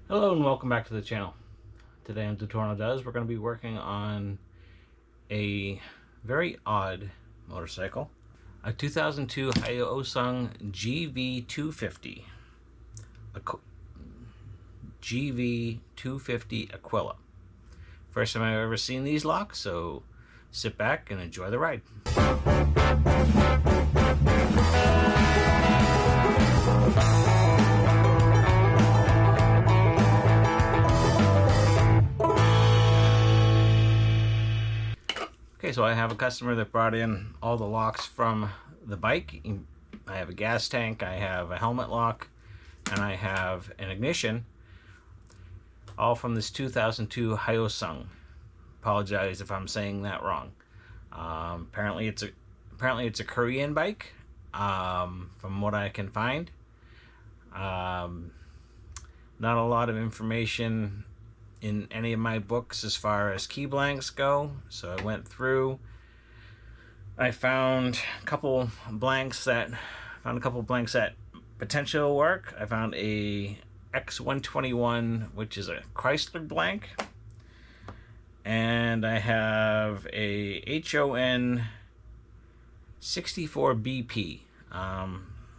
Hello and welcome back to the channel. Today on Tutorial Does, we're going to be working on a very odd motorcycle, a 2002 Hyosung GV250, GV250 Aquila. First time I've ever seen these locks, so sit back and enjoy the ride. Okay, so I have a customer that brought in all the locks from the bike. I have a gas tank, I have a helmet lock, and I have an ignition, all from this 2002 Hyosung. Apologize if I'm saying that wrong. Apparently it's a Korean bike, from what I can find. Not a lot of information in any of my books as far as key blanks go, so I went through. I found a couple blanks that potentially work. I found a X121, which is a Chrysler blank, and I have a HON 64 BP.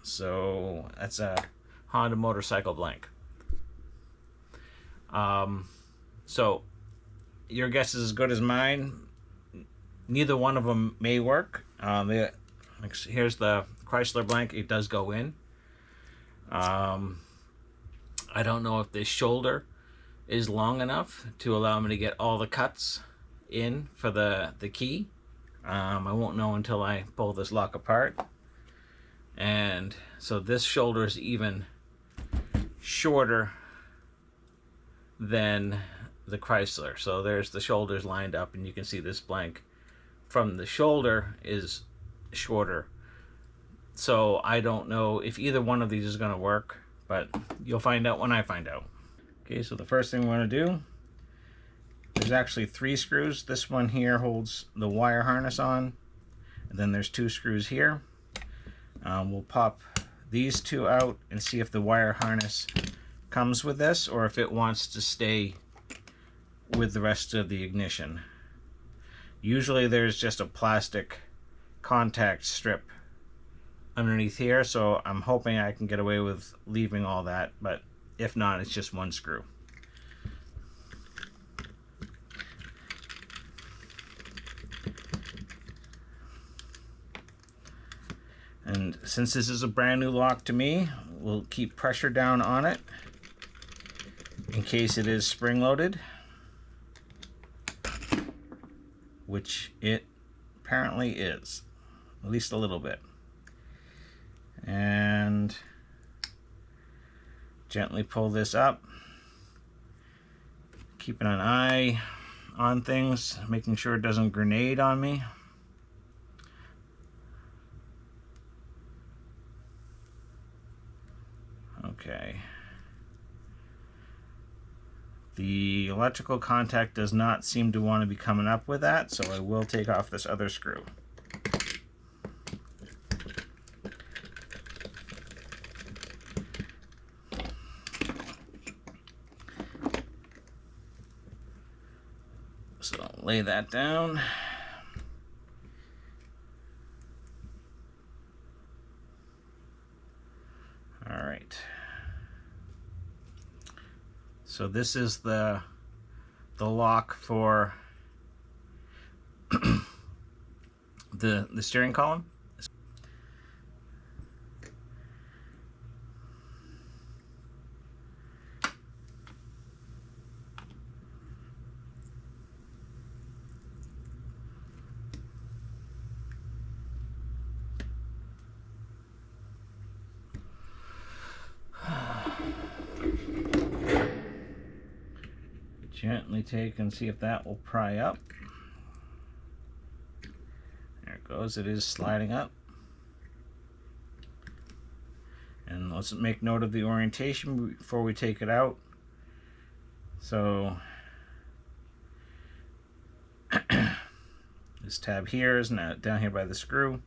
So that's a Honda motorcycle blank. So your guess is as good as mine. Neither one of them may work. Here's the Chrysler blank. It does go in. I don't know if this shoulder is long enough to allow me to get all the cuts in for the key. I won't know until I pull this lock apart. And so this shoulder is even shorter than the Chrysler. So there's the shoulders lined up, and you can see this blank from the shoulder is shorter. So I don't know if either one of these is going to work, but you'll find out when I find out. Okay, so the first thing we're going to do, there's actually 3 screws. This one here holds the wire harness on, and then there's 2 screws here. We'll pop these 2 out and see if the wire harness comes with this or if it wants to stay with the rest of the ignition. Usually there's just a plastic contact strip underneath here, so I'm hoping I can get away with leaving all that, but if not, it's just 1 screw. And since this is a brand new lock to me, we'll keep pressure down on it in case it is spring loaded, which it apparently is, at least a little bit. And gently pull this up, keeping an eye on things, making sure it doesn't grenade on me. Okay. The electrical contact does not seem to want to be coming up with that, so I will take off this other screw. So I'll lay that down. All right. So this is the lock for the steering column. Gently take and see if that will pry up. There it goes. It is sliding up. And let's make note of the orientation before we take it out. So this tab here is now down here by the screw,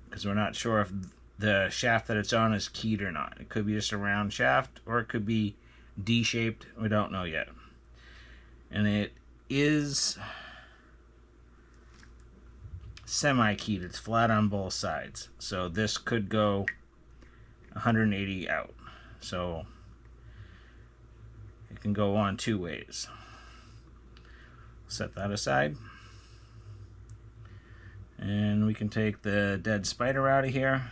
because we're not sure if the shaft that it's on is keyed or not. It could be just a round shaft, or it could be D-shaped, we don't know yet. And it is semi-keyed, it's flat on both sides. So this could go 180 out. So it can go on two ways. Set that aside. And we can take the dead spider out of here.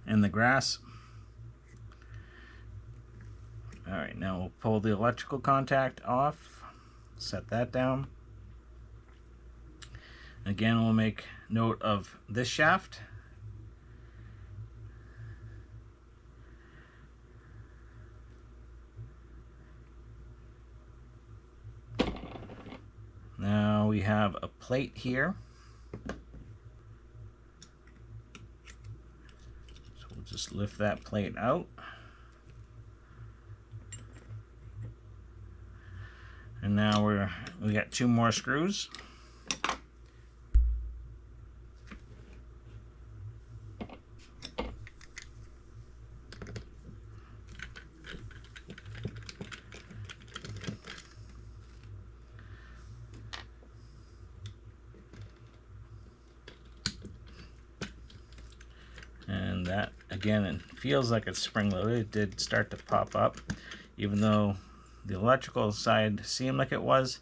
And the grass. Alright, now we'll pull the electrical contact off. Set that down. Again, we'll make note of this shaft. Now we have a plate here. So we'll just lift that plate out. And now we got two more screws. And that, again, it feels like it's spring-loaded. It did start to pop up, even though the electrical side seemed like it was.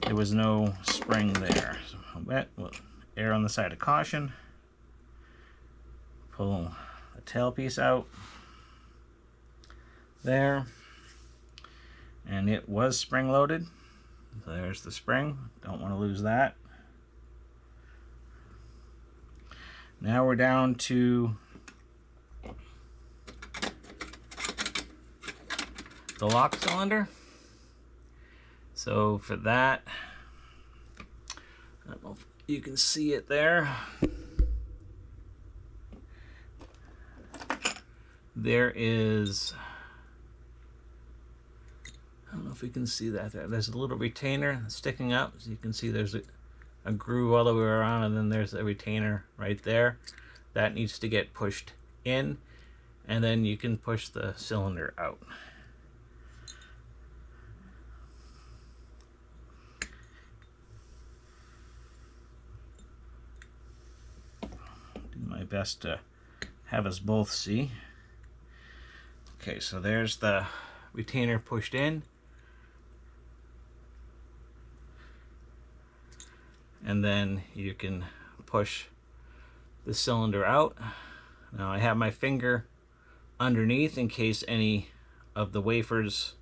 There was no spring there. So we'll err on the side of caution. Pull the tailpiece out there. And it was spring-loaded. So there's the spring. Don't want to lose that. Now we're down to the lock cylinder. So for that, I don't know if you can see it there. There is, I don't know if you can see that there. There's a little retainer sticking up. So you can see there's a groove all the way around, and then there's a retainer right there. That needs to get pushed in, and then you can push the cylinder out. Do my best to have us both see. Okay, so there's the retainer pushed in. And then you can push the cylinder out. Now I have my finger underneath in case any of the wafers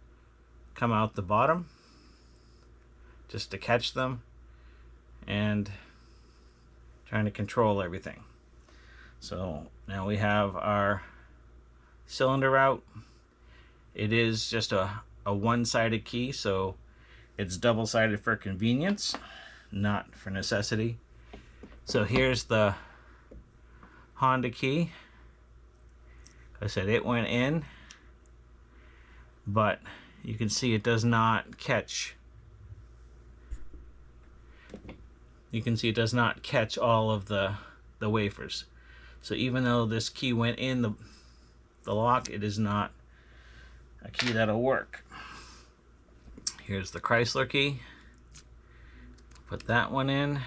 come out the bottom, just to catch them, and trying to control everything. So now we have our cylinder out. It is just a one-sided key, so it's double-sided for convenience, not for necessity. So here's the Honda key. I said it went in, but you can see it does not catch. You can see it does not catch all of the wafers. So even though this key went in the lock, it is not a key that'll work. Here's the Chrysler key. Put that one in.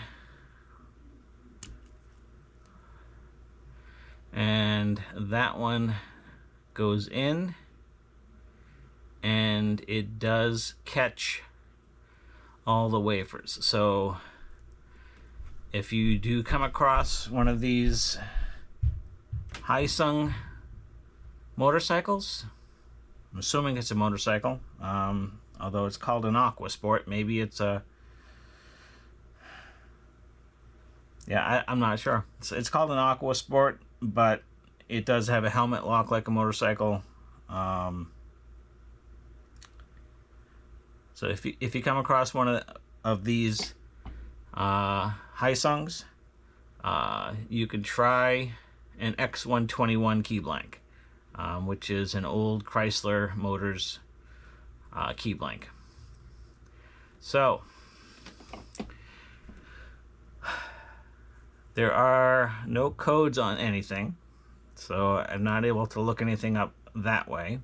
And that one goes in. And it does catch all the wafers. So if you do come across one of these Haisung motorcycles, I'm assuming it's a motorcycle, although it's called an Aqua Sport. Maybe it's a, yeah, I'm not sure. It's called an Aqua Sport, but it does have a helmet lock like a motorcycle. So if you come across one of these Haisungs, you could try an X121 key blank, which is an old Chrysler Motors key blank. So There are no codes on anything, so I'm not able to look anything up that way.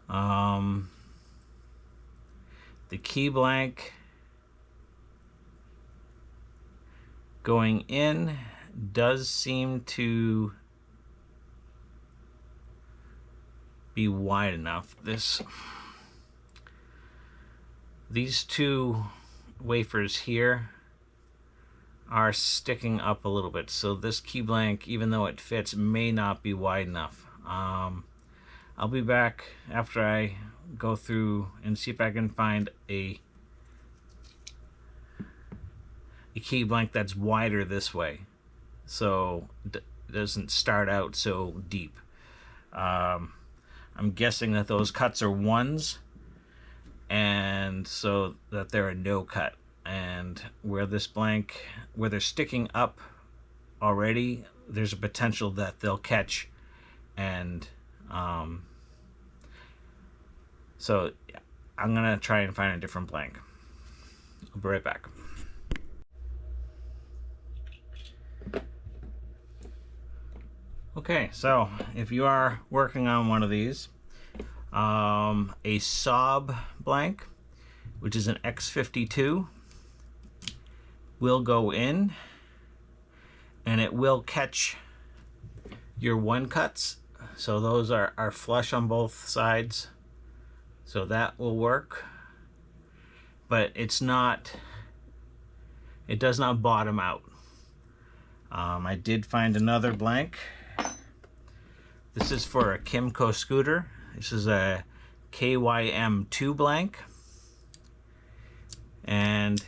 The key blank going in does seem to be wide enough. These two wafers here are sticking up a little bit, so this key blank, even though it fits, may not be wide enough. I'll be back after I go through and see if I can find a key blank that's wider this way, so it doesn't start out so deep. I'm guessing that those cuts are ones, and so that they're a no cut. And where this blank, where they're sticking up already, there's a potential that they'll catch, and so I'm gonna try and find a different blank. I'll be right back. Okay, so if you are working on one of these, a Saab blank, which is an X52, will go in, and it will catch your one cuts. So those are flush on both sides, so that will work. But it does not bottom out. I did find another blank. This is for a Kymco scooter. This is a KYM2 blank, and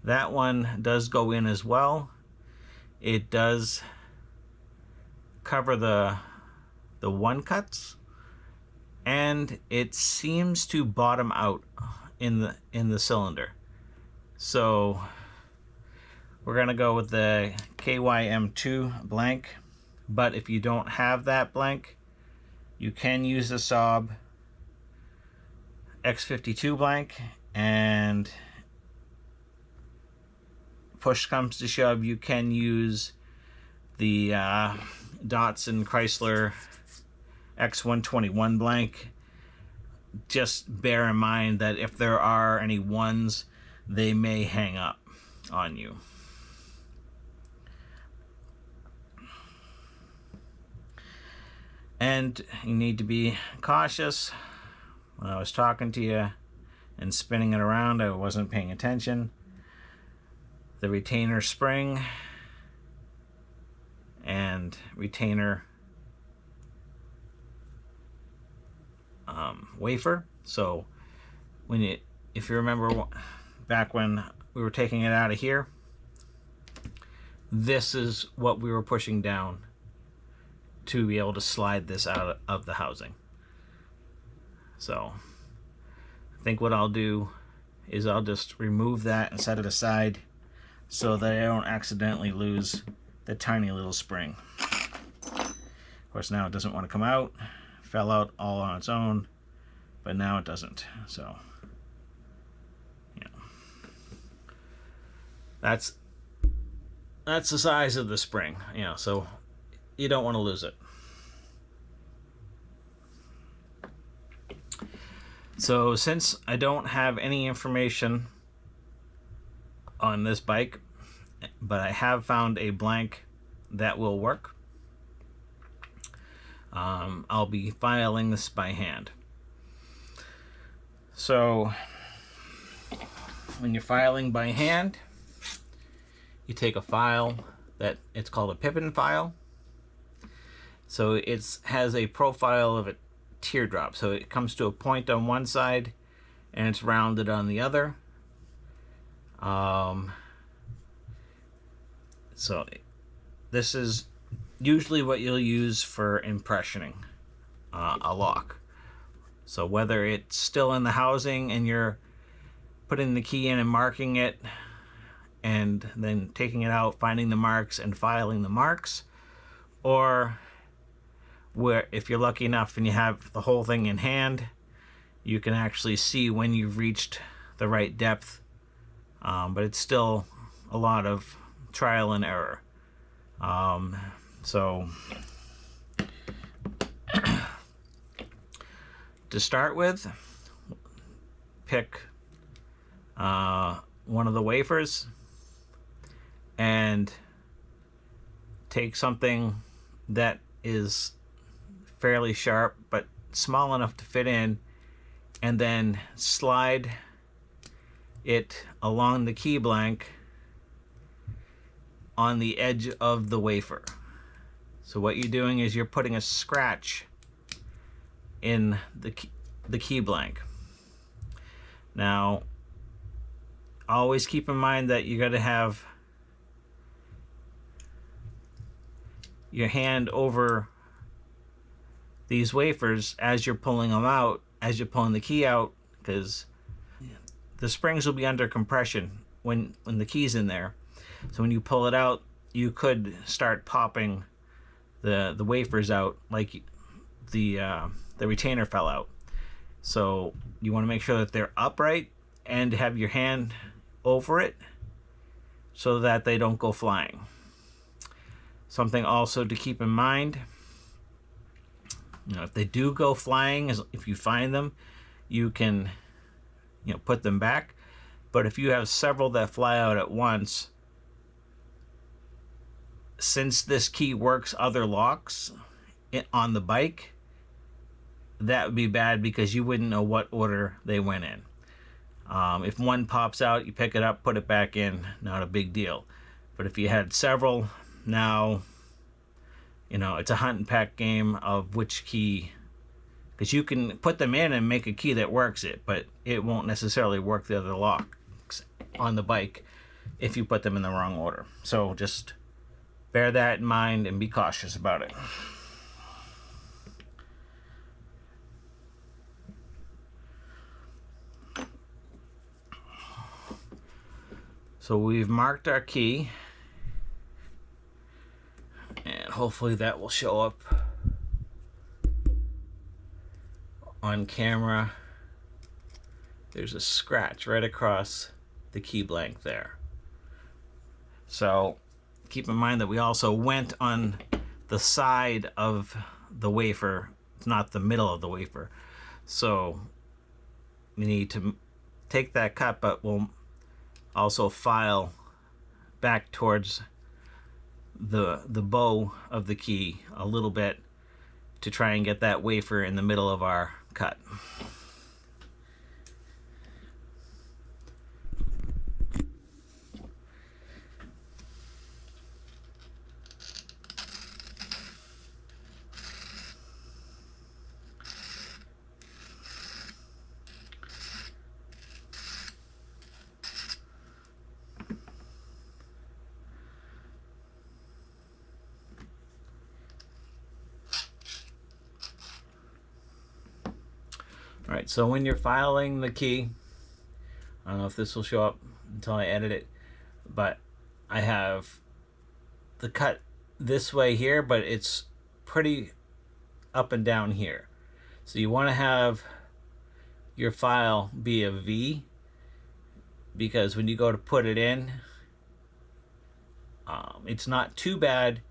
that one does go in as well. It does cover the one cuts, and it seems to bottom out in the cylinder. So we're gonna go with the KYM2 blank. But if you don't have that blank, you can use the Saab X52 blank, and push comes to shove, you can use the Datsun Chrysler X121 blank. Just bear in mind that if there are any ones, they may hang up on you. And you need to be cautious. When I was talking to you and spinning it around, I wasn't paying attention. The retainer spring and retainer wafer. So if you remember back when we were taking it out of here, this is what we were pushing down to be able to slide this out of the housing. So I think what I'll do is I'll just remove that and set it aside so that I don't accidentally lose the tiny little spring. Of course, now it doesn't want to come out. Fell out all on its own, but now it doesn't. So yeah, that's the size of the spring. So you don't want to lose it. So since I don't have any information on this bike, but I have found a blank that will work, I'll be filing this by hand. So when you're filing by hand, you take a file that it's called a Pippin file. So it has a profile of a teardrop. So it comes to a point on one side and it's rounded on the other. So this is usually what you'll use for impressioning a lock. So whether it's still in the housing and you're putting the key in and marking it, and then taking it out, finding the marks and filing the marks, or where if you're lucky enough and you have the whole thing in hand, you can actually see when you've reached the right depth, but it's still a lot of trial and error. So to start with, pick one of the wafers and take something that is fairly sharp but small enough to fit in, and then slide it along the key blank on the edge of the wafer. So what you're doing is you're putting a scratch in the key blank. Now, always keep in mind that you got to have your hand over these wafers as you're pulling them out, as you're pulling the key out, because the springs will be under compression when the key's in there. So when you pull it out, you could start popping the wafers out, like the retainer fell out. So you want to make sure that they're upright and have your hand over it so that they don't go flying. Something also to keep in mind, if they do go flying, if you find them, you can put them back. But if you have several that fly out at once, since this key works other locks on the bike, that would be bad because you wouldn't know what order they went in. If one pops out, you pick it up, put it back in, not a big deal. But if you had several, now it's a hunt and peck game of which key, because you can put them in and make a key that works it, but it won't necessarily work the other locks on the bike if you put them in the wrong order. So just bear that in mind and be cautious about it. So we've marked our key, and hopefully that will show up on camera. There's a scratch right across the key blank there. So keep in mind that we also went on the side of the wafer, not the middle of the wafer. So we need to take that cut, but we'll also file back towards the bow of the key a little bit to try and get that wafer in the middle of our cut. Alright, so when you're filing the key, I don't know if this will show up until I edit it, but I have the cut this way here, but it's pretty up and down here. So you want to have your file be a V, because when you go to put it in, it's not too bad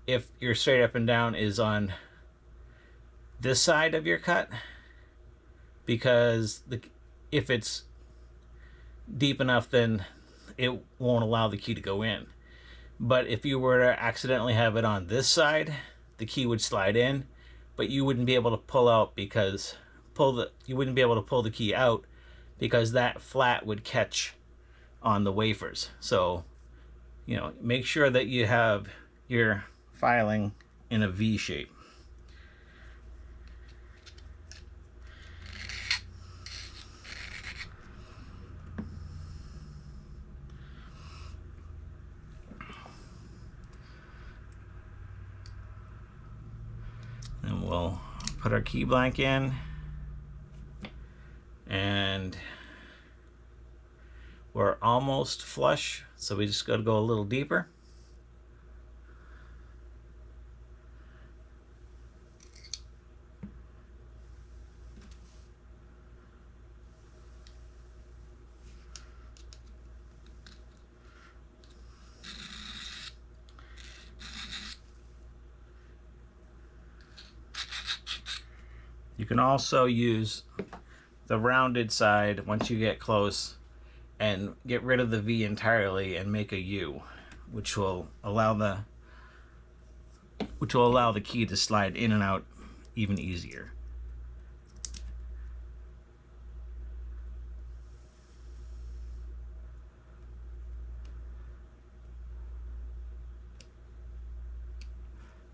if your straight up and down is on this side of your cut, because if it's deep enough, then it won't allow the key to go in. But if you were to accidentally have it on this side, the key would slide in, but you wouldn't be able to pull out because you wouldn't be able to pull the key out because that flat would catch on the wafers. So make sure that you have your filing in a V shape. And we'll put our key blank in, and we're almost flush, so we just got to go a little deeper. can also use the rounded side once you get close and get rid of the V entirely and make a U, which will allow the key to slide in and out even easier.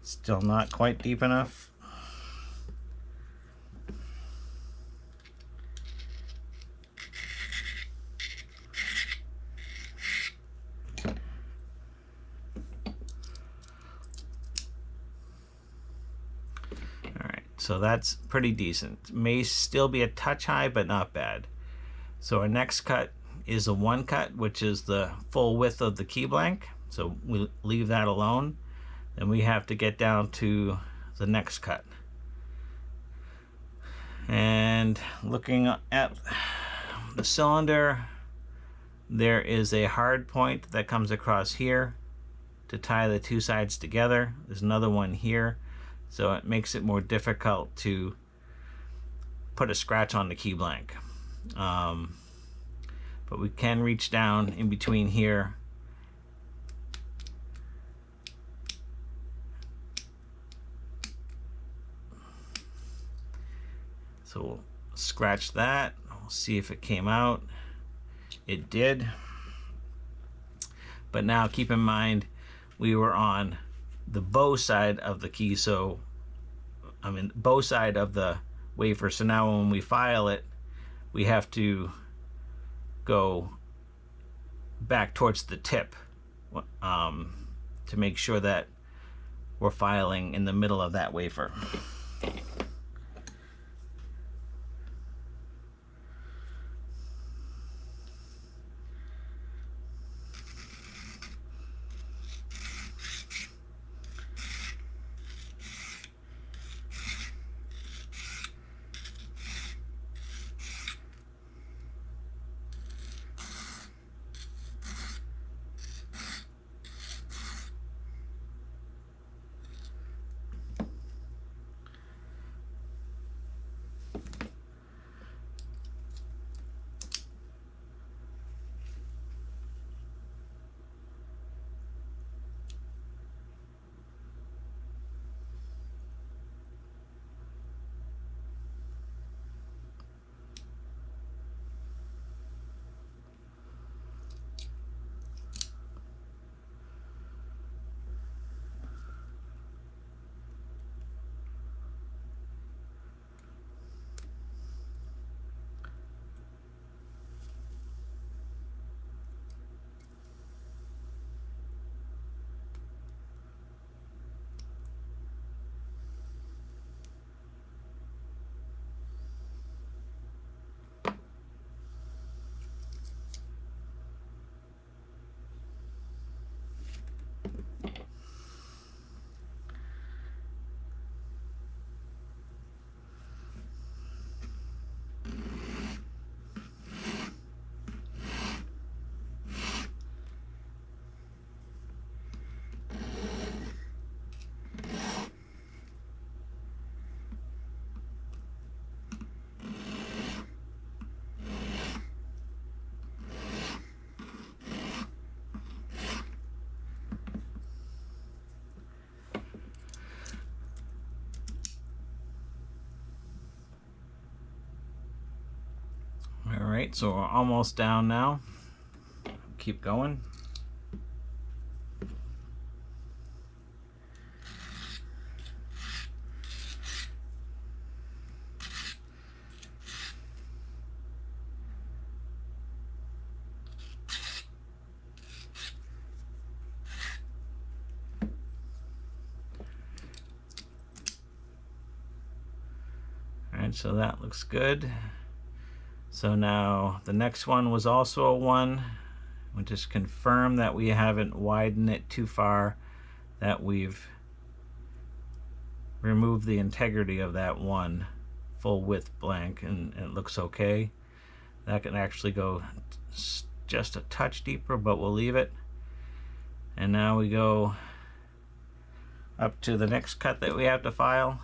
Still not quite deep enough. So that's pretty decent. May still be a touch high, but not bad. So our next cut is a 1 cut, which is the full width of the key blank. So we leave that alone. Then we have to get down to the next cut. And looking at the cylinder, there is a hard point that comes across here to tie the two sides together. There's another one here. So it makes it more difficult to put a scratch on the key blank. But we can reach down in between here so we'll scratch that. We'll see if it came out. It did. But now keep in mind we were on the bow side of the key, so bow side of the wafer. So now when we file it, we have to go back towards the tip to make sure that we're filing in the middle of that wafer. Alright, so we're almost down now. Keep going. Alright, so that looks good. So now the next one was also a 1. We'll just confirm that we haven't widened it too far, that we've removed the integrity of that 1 full width blank, and it looks okay. That can actually go just a touch deeper, but we'll leave it. And now we go up to the next cut that we have to file.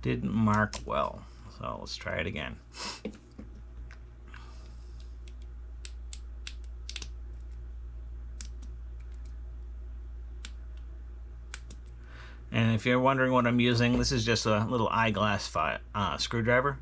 didn't mark well. So let's try it again. And if you're wondering what I'm using, this is just a little eyeglass screwdriver.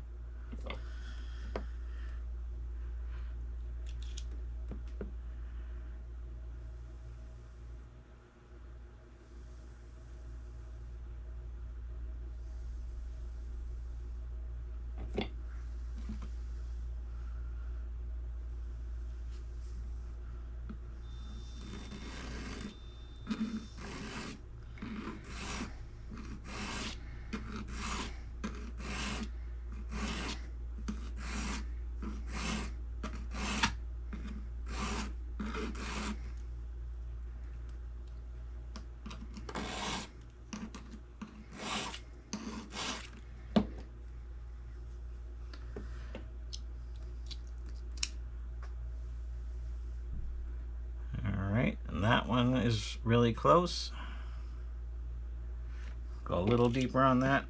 And that one is really close. Go a little deeper on that.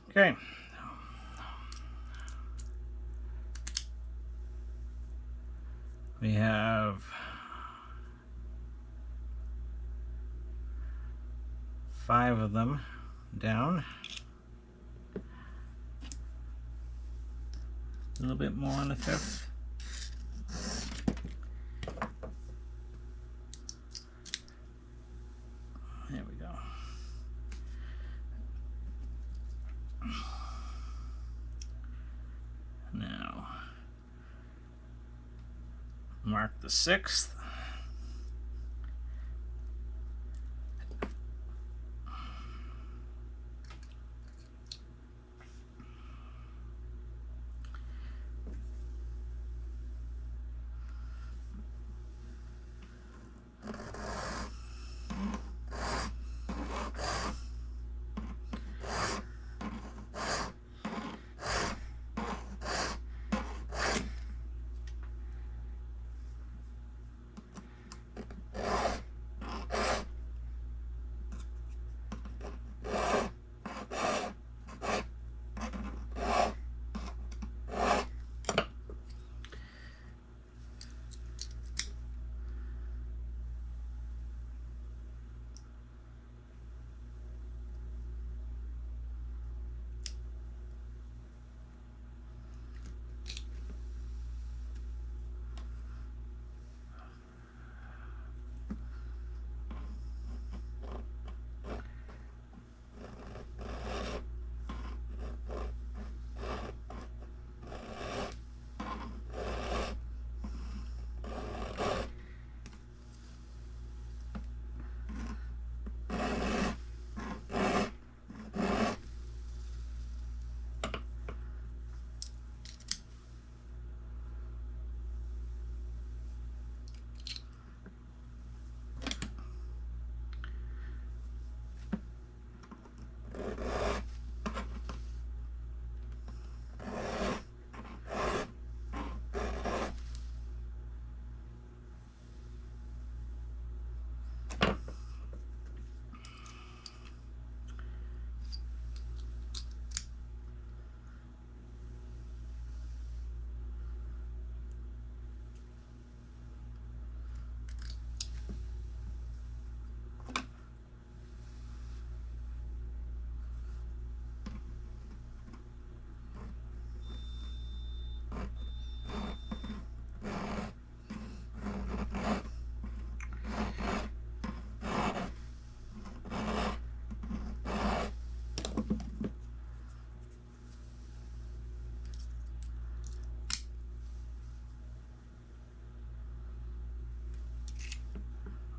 Okay. We have 5 of them down. A little bit more on the 5th. There we go. Now, mark the 6th.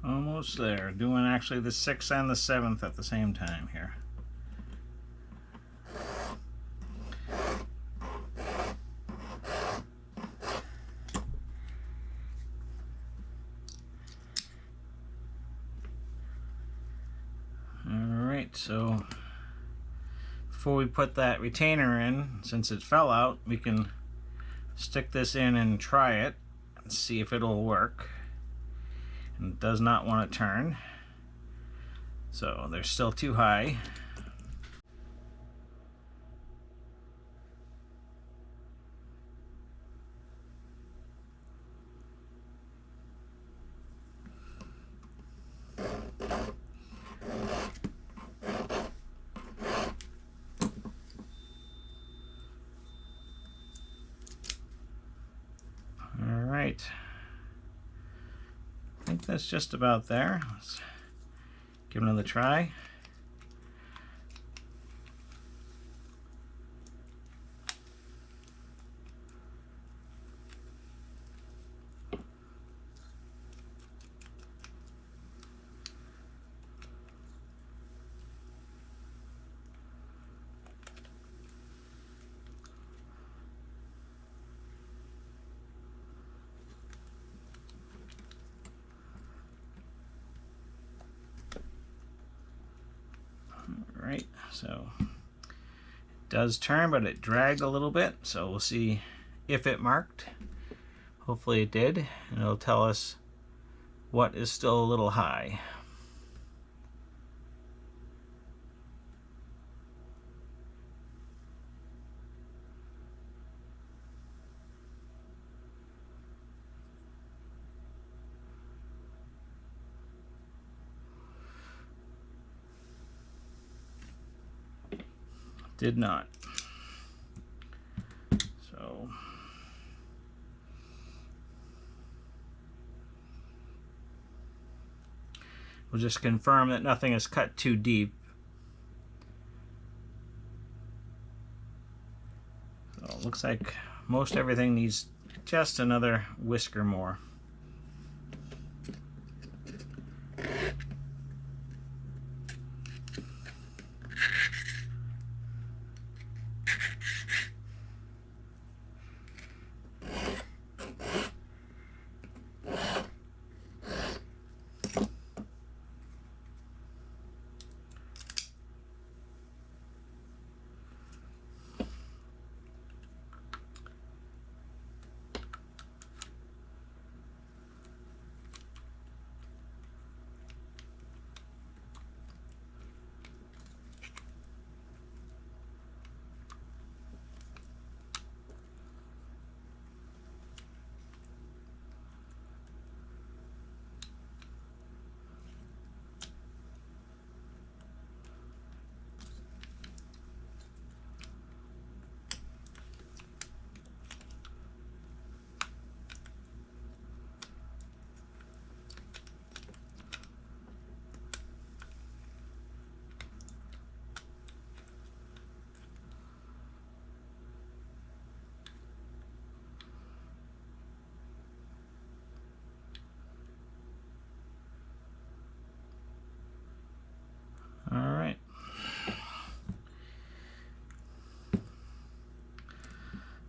Almost there. Doing actually the 6th and the 7th at the same time here. Alright, so before we put that retainer in, since it fell out, we can stick this in and try it and see if it'll work. And it does not want to turn, so they're still too high. Alright, I think that's just about there. Let's give it another try. Alright, so it does turn, but it dragged a little bit, so we'll see if it marked. Hopefully it did, and it'll tell us what is still a little high. Did not. So we'll just confirm that nothing is cut too deep. So it looks like most everything needs just another whisker more. All right.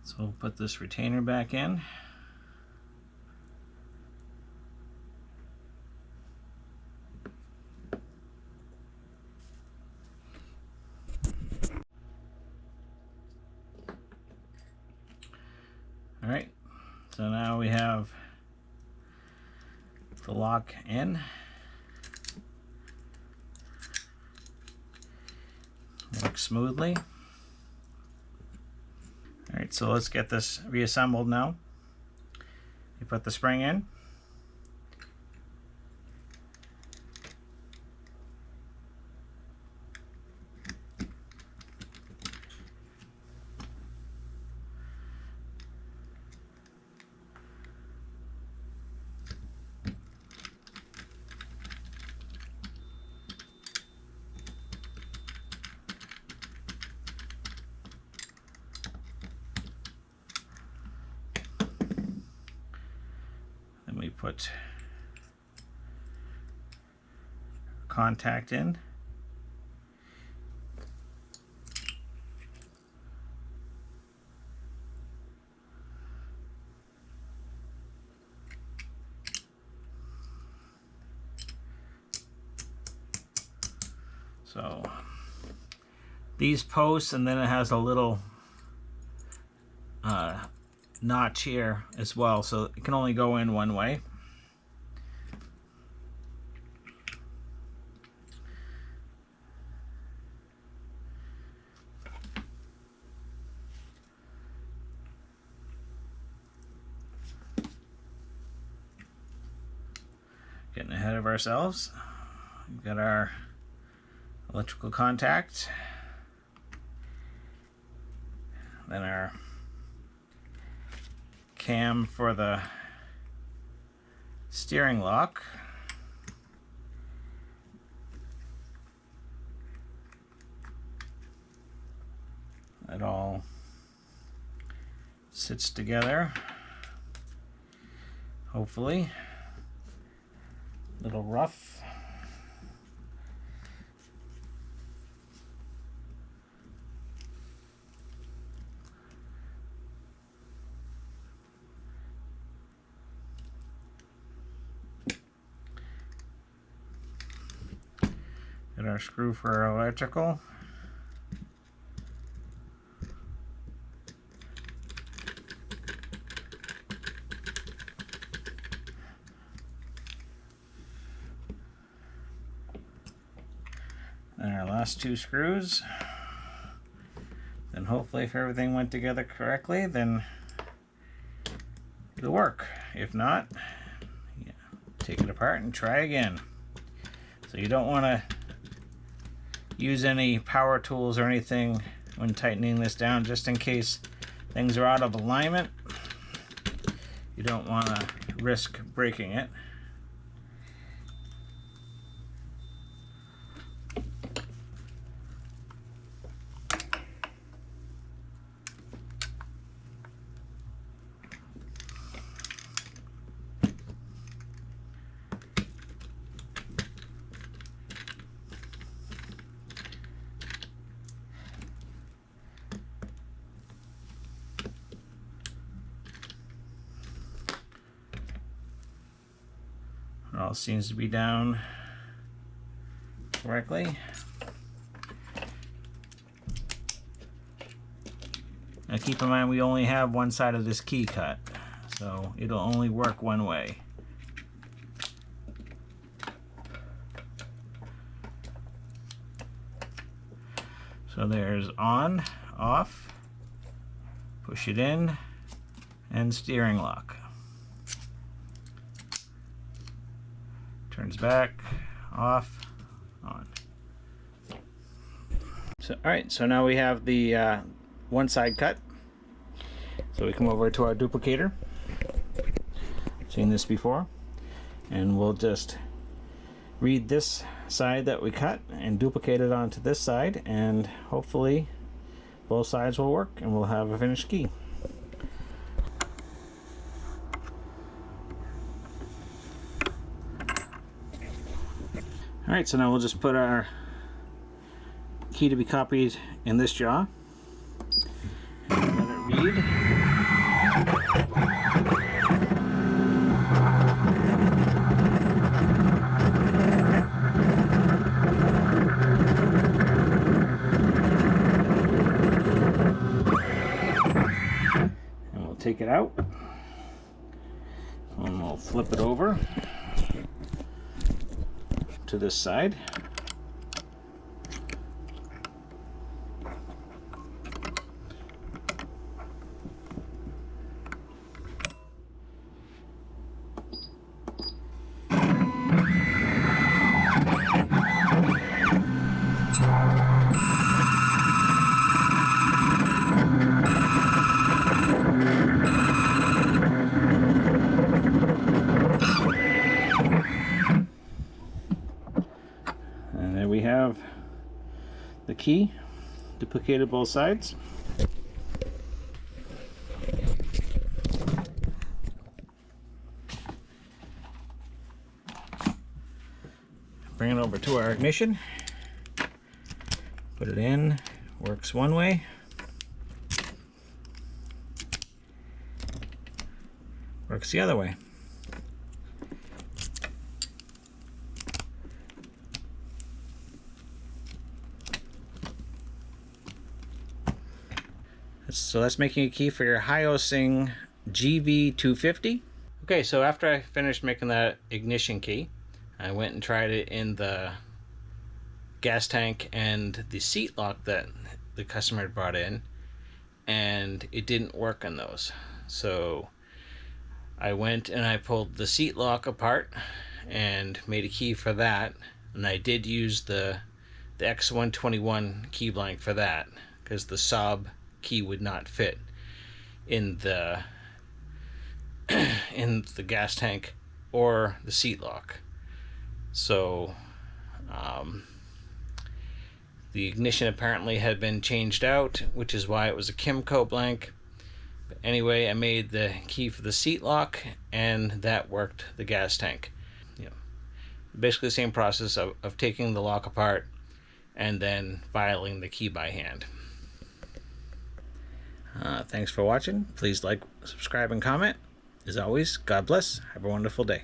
So we'll put this retainer back in. All right. So now we have the lock in. Works smoothly. All right, so let's get this reassembled now. You put the spring in. Then we put contact in. So these posts, and then it has a little notch here as well, so it can only go in one way. Getting ahead of ourselves. We've got our electrical contact, then our cam for the steering lock, it all sits together, hopefully. A little rough. Get our screw for our electrical. And our last two screws. Then hopefully if everything went together correctly, then it'll work. If not, yeah, take it apart and try again. So you don't want to use any power tools or anything when tightening this down, just in case things are out of alignment. You don't want to risk breaking it. It all seems to be down correctly. Now keep in mind we only have one side of this key cut, so it'll only work one way. So there's on, off, push it in, and steering lock. Turns back, off, on. So, alright, so now we have the one side cut. So we come over to our duplicator. Seen this before. And we'll just read this side that we cut and duplicate it onto this side, and hopefully both sides will work and we'll have a finished key. Alright, so now we'll just put our key to be copied in this jaw and let it read. And we'll take it out and we'll flip it over to this side. And there we have the key, duplicated both sides. Bring it over to our ignition, put it in, works one way, works the other way. So that's making a key for your Hyosing GV250. Okay, so after I finished making that ignition key, I went and tried it in the gas tank and the seat lock that the customer had brought in, and it didn't work on those. So I went and I pulled the seat lock apart and made a key for that, and I did use the X121 key blank for that because the Saab key would not fit in the gas tank or the seat lock. So the ignition apparently had been changed out, which is why it was a Kymco blank. But anyway, I made the key for the seat lock, and that worked the gas tank. Basically the same process of taking the lock apart and then filing the key by hand. Thanks for watching. Please like, subscribe, and comment. As always, God bless. Have a wonderful day.